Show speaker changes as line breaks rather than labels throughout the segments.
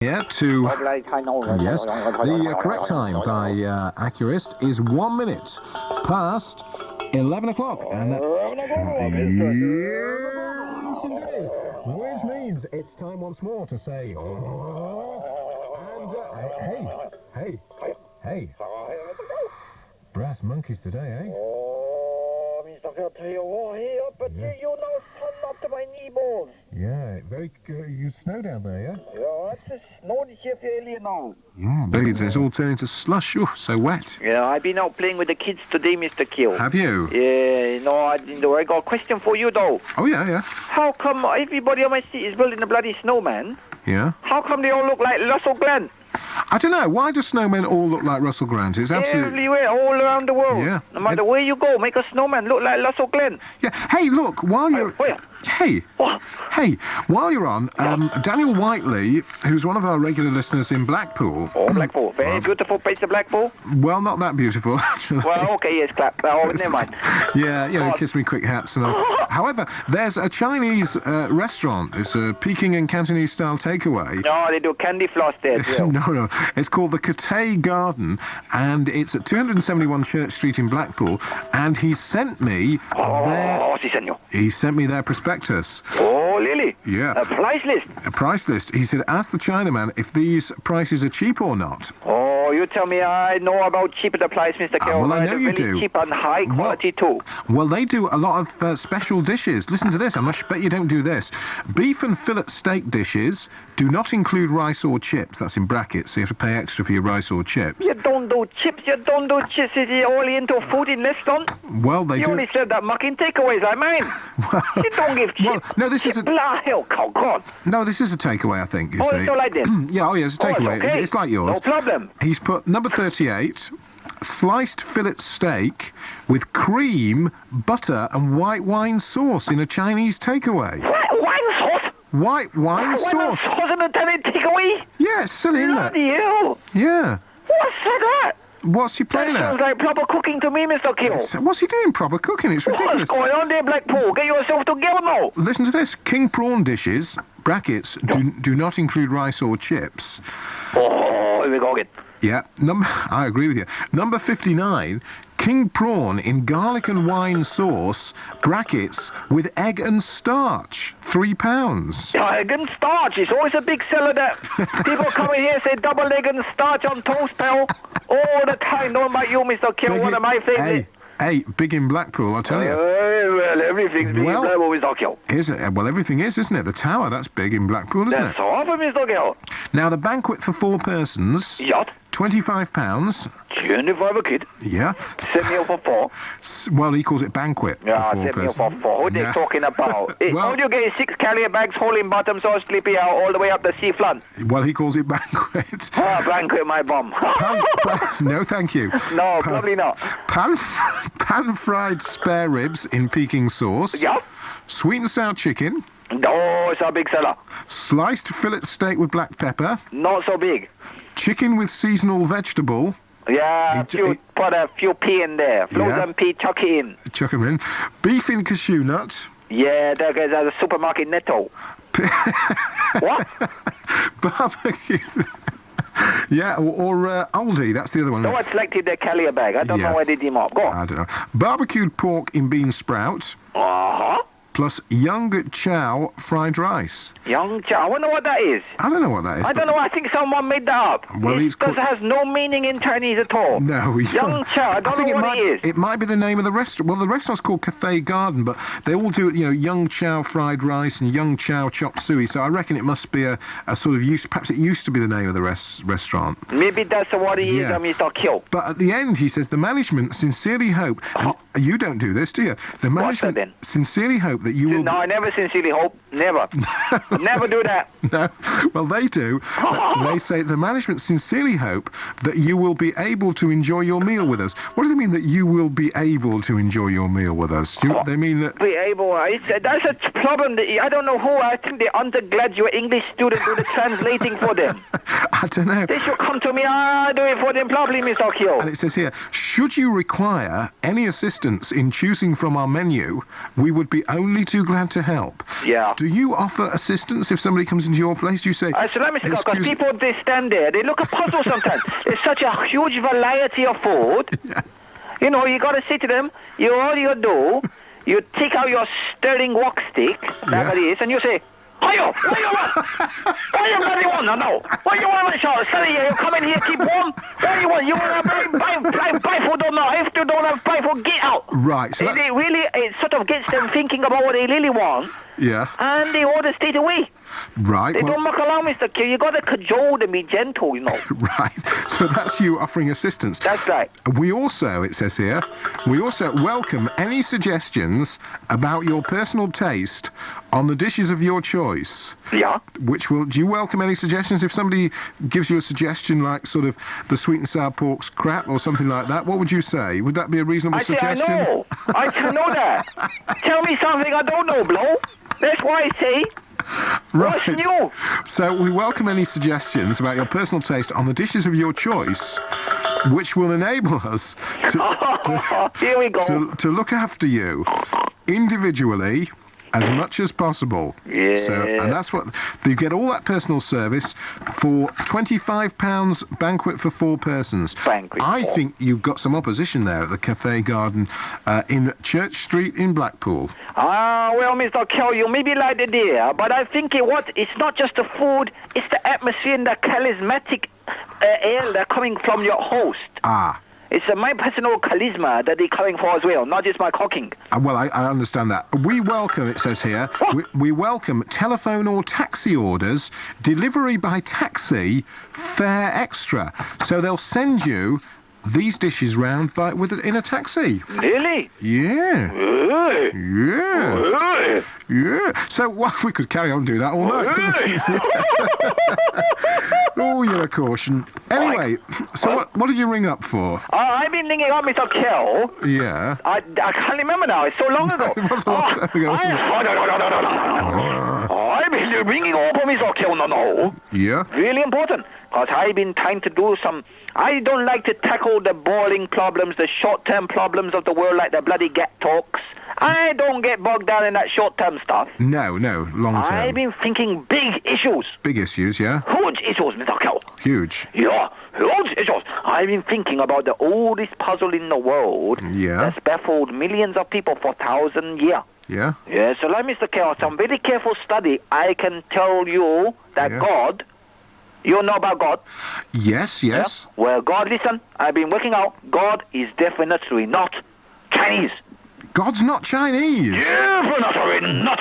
Yeah, yes, the correct time by Accurist is 1 minute past 11 o'clock, and that's yes, indeed, which means it's time once more to say, and hey, brass monkeys today, eh?
Oh, Mr. Phil, tell you what here, but
Yeah.
you know, turn up to my knee bones.
Yeah, very you snow down there, yeah?
Yeah, it's just snow here fairly now.
Yeah, it's all turning to slush. Oh, so wet.
Yeah, I've been out playing with the kids today, Mr. Kill.
Have you?
Yeah, no, I got a question for you, though.
Oh, yeah.
How come everybody on my street is building a bloody snowman?
Yeah.
How come they all look like Russell Glenn?
I don't know. Why do snowmen all look like Russell Grant? It's absolutely...
Everywhere, all around the world.
Yeah.
No matter where you go, make a snowman look like Russell Glenn.
Yeah. Hey, look, while you're...
Where?
Hey.
What?
Hey, while you're on, Daniel Whiteley, who's one of our regular listeners in Blackpool...
Oh, Blackpool. Very beautiful place, the Blackpool.
Well, not that beautiful, actually.
Well, okay, yes, clap. Oh, never mind.
Yeah, kiss me quick hats and all. However, there's a Chinese restaurant. It's a Peking and Cantonese-style takeaway.
No, they do candy floss there, too.
No. It's called the Cathay Garden, and it's at 271 Church Street in Blackpool, and he sent me
What's he sent you?
He sent me their prospectus.
Oh, really?
Yeah.
A price list?
A price list. He said, ask the Chinaman if these prices are cheap or not.
Oh, you tell me I know about cheap at the price, Mr. Carroll.
Well, I know you
really
do.
Cheap and high quality, too.
Well, they do a lot of special dishes. Listen to this. I bet you don't do this. Beef and fillet steak dishes do not include rice or chips. That's in brackets, so you have to pay extra for your rice or chips.
You don't do chips. Is it all into food in restaurant?
Well, they
you
do.
only said that mucking takeaways like mine. You don't give chips.
Well, no, this is a...
hell, come on.
No, this is a takeaway, I think, you see.
It's all like this?
Yeah, it's a takeaway.
It's okay.
It's like yours.
No problem.
He's put number 38, sliced fillet steak with cream, butter and white wine sauce in a Chinese takeaway.
Wine sauce?
White wine sauce?
Wine sauce in a Chinese takeaway?
Yeah, it's silly, isn't it?
Bloody hell.
Yeah.
What's that?
What's he playing
That
at?
sounds like proper cooking to me, Mr. Kill.
What's he doing? Proper cooking? It's ridiculous.
What's going on there, Blackpool? Get yourself together now.
Listen to this. King prawn dishes, brackets, do not include rice or chips.
Oh, here we go again.
Yeah, I agree with you. Number 59, king prawn in garlic and wine sauce, brackets, with egg and starch, £3.
Egg and starch. It's always a big seller that people come in here say double egg and starch on toast, pal. All the time. Don't about you, Mr. Kill, one of my favourite.
Hey, big in Blackpool, I'll tell you.
Well, everything's big in Blackpool, Mr. Kill.
Well, everything is, isn't it? The tower, that's big in Blackpool, isn't it?
That's all for Mr. Kill.
Now, the banquet for 4 persons...
Yacht?
£25.
25 a kid?
Yeah.
Send me up for 4.
Well, he calls it banquet.
Yeah,
for 4
send me up
persons.
for 4. What are they talking about?
Well,
all you get is 6 carrier bags, holding bottom, so sleepy out all the way up the sea front.
Well, he calls it banquet.
Oh, banquet, my bum.
No, thank you.
No, probably not.
Pan-fried spare ribs in Peking sauce.
Yeah?
Sweet and sour chicken.
Oh, it's a big seller.
Sliced fillet steak with black pepper.
Not so big.
Chicken with seasonal vegetable.
Yeah, put a few pea in there. Frozen pea, chuck it in.
Chuck 'em in. Beef in cashew nut.
Yeah, there's a supermarket netto. What?
Barbecue. Yeah, or Aldi, that's the other one.
No one selected their carrier bag. I don't know where they did them up. Go on.
I don't know. Barbecued pork in bean sprout.
Uh-huh.
Plus young chow fried rice.
Young chow. I wonder what that is.
I don't know what that is.
I don't know. I think someone made that up.
Well,
it has no meaning in Chinese at all.
No.
Young chow. I don't know what it is.
It might be the name of the restaurant. Well, the restaurant's called Cathay Garden, but they all do, young chow fried rice and young chow chop suey. So I reckon it must be a sort of use. Perhaps it used to be the name of the restaurant.
Maybe that's what it is, Mr. Kill.
But at the end, he says the management sincerely hope. And you don't do this, do you? The management sincerely hope that you will.
No, I never sincerely hope. Never. Never do that.
No. Well, they do. They say the management sincerely hope that you will be able to enjoy your meal with us. What do they mean that you will be able to enjoy your meal with us? They mean that...
Be able... That's a problem. I don't know who. I think the undergraduate English students do the translating for them.
I don't know.
They should come to me. I do it for them properly, Mr. Kyo.
And it says here, should you require any assistance in choosing from our menu, we would be only only too glad to help.
Yeah.
Do you offer assistance if somebody comes into your place? Do you say,
So let me see, because
"Excuse-"
people, they stand there, they look a puzzle sometimes. There's such a huge variety of food.
Yeah.
You know, you got to say to them, all you do, you take out your Sterling walk stick, that it is, and you say, "Hiyo, what do you want? What do you bloody want? No. What do you want, Michelle? Study here, you come in here, keep warm. What do you want? You want to buy food or not? If you don't have buy food, get out."
Right. So
It sort of gets them thinking about what they really want,
yeah.
and they order straight away.
Right.
They
well,
don't muck around, Mr. Q. You got to cajole them, be gentle, you know.
Right. So that's you offering assistance.
That's right.
We also, it says here, we also welcome any suggestions about your personal taste on the dishes of your choice.
Yeah.
Do you welcome any suggestions? If somebody gives you a suggestion like sort of the sweet and sour pork's crap or something like that, what would you say? Would that be a reasonable suggestion?
I know. I can know that. Tell me something I don't know, Blow. That's why I say.
Right.
What's new?
So we welcome any suggestions about your personal taste on the dishes of your choice, which will enable us
Here we go.
to look after you individually as much as possible.
Yeah.
So, and that's what you get, all that personal service for £25 banquet for 4 persons.
Banquet
I
for-
think you've got some opposition there at the Cafe Garden in Church Street in Blackpool.
Well, Mr. Kell, you may be like the dear, but I think it's not just the food, it's the atmosphere and the charismatic air that coming from your host.
Ah.
It's my personal charisma that they're coming for as well, not just my cooking.
Well, I understand that. We welcome, it says here, we welcome telephone or taxi orders, delivery by taxi, fare extra. So they'll send you these dishes round in a taxi.
Really?
Yeah.
Hey.
Yeah.
Hey.
Yeah. So we could carry on and do that all night.
Hey.
Oh, you're a caution. Anyway, so what did you ring up for?
I've been ringing up Mr. Kell.
Yeah.
I can't remember now. It's so long ago.
It was a long time ago.
I've been ringing up Mr. Kell. No.
Yeah.
Really important. Because I've been trying to do some... I don't like to tackle the boring problems, the short-term problems of the world like the bloody get talks. I don't get bogged down in that short-term stuff.
No, long term.
I've been thinking big issues.
Big issues, yeah?
Huge issues, Mr. Kell.
Huge.
Yeah, huge issues. I've been thinking about the oldest puzzle in the world that's baffled millions of people for 1,000 years.
Yeah?
Yeah, so like Mr. Kell, some very careful study, I can tell you that God... You know about God?
Yes.
Yeah? Well, God, listen, I've been working out. God is definitely not Chinese.
God's not Chinese.
Definitely not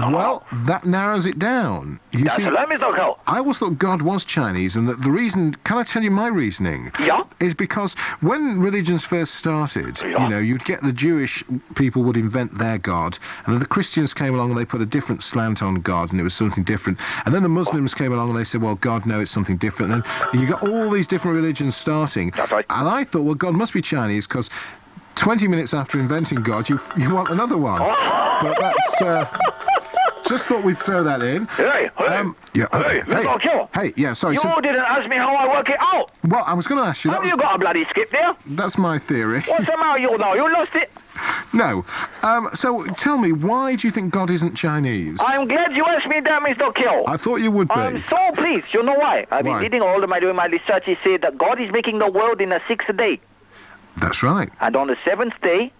No.
Well, that narrows it down. You see,
Let me talk out.
I always thought God was Chinese, and that the reason, can I tell you my reasoning?
Yeah.
Is because when religions first started, you'd get the Jewish people would invent their God, and then the Christians came along and they put a different slant on God, and it was something different. And then the Muslims came along and they said, well, God, no, it's something different. And then you got all these different religions starting.
That's right.
And I thought, well, God must be Chinese, because 20 minutes after inventing God, you want another one. But that's... just thought we'd throw that in.
Hey, Mr. Kell.
Hey, yeah, sorry.
You didn't ask me how I work it out.
Well, I was going to ask you.
Have you got a bloody skip there?
That's my theory.
What's the matter you now? You lost it?
No. So tell me, why do you think God isn't Chinese?
I'm glad you asked me that, Mr. Kell.
I thought you would be.
I'm so pleased. You know why? I've been reading all of doing my research. He said that God is making the world in a 6th day.
That's right.
And on the 7th day,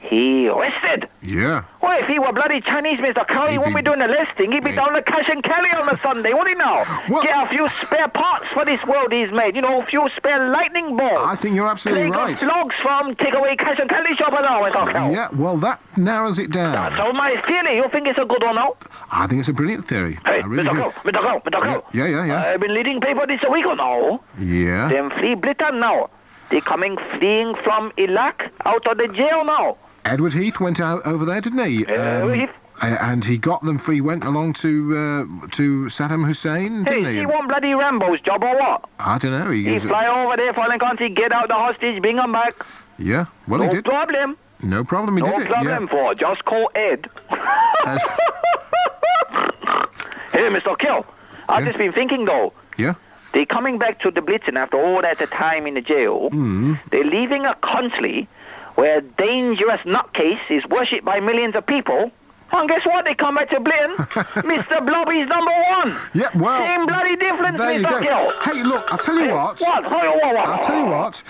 he rested.
Yeah.
Well, if he were bloody Chinese, Mr. Carl, he wouldn't be doing the resting. He'd be down the cash and carry on the Sunday, wouldn't he now?
Well,
get a few spare parts for this world he's made. You know, a few spare lightning bolts.
I think you're absolutely right.
Slugs from takeaway cash and carry shop now, Mr. Carl.
Yeah, well, that narrows it down.
That's all my theory. You think it's a good one now?
I think it's a brilliant theory.
Hey,
I really
Mr. Carl.
Yeah.
I've been reading paper this week now.
Yeah.
Them free Britain now. They're fleeing from Iraq out of the jail now.
Edward Heath went out over there, didn't he?
Heath.
And he got them free, went along to Saddam Hussein, didn't he?
He want bloody Rambo's job or what?
I don't know.
He fly over there, foreign country, get out the hostage, bring him back.
Yeah, well, he did.
No problem.
No problem, he did it.
No problem for just call Ed. Hey, Mr. Kell, I've just been thinking, though.
Yeah?
They're coming back to the Blitzen after all that time in the jail.
Mm.
They're leaving a country where a dangerous nutcase is worshipped by millions of people. And guess what? They come back to Britain. Mr. Blobby's number one.
Yeah, well...
Same bloody difference,
there you
Mr.
go.
Gill.
Hey, look, I'll tell you what.
What?
I'll tell you what.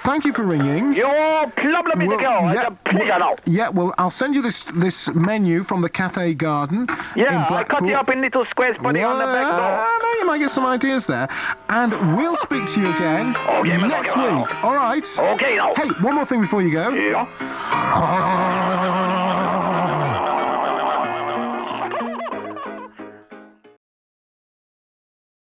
Thank you for ringing.
Your problem, Mr. Gill. It's a pleasure now.
Yeah, well, I'll send you this menu from the Cafe Garden in
Yeah, I
Blackpool.
cut you up in little squares, put it on the back door.
No, you might get some ideas there. And we'll speak to you again
Okay, Mr.
next
Gill.
week. All right?
Okay, now.
Hey, one more thing before you go.
Yeah.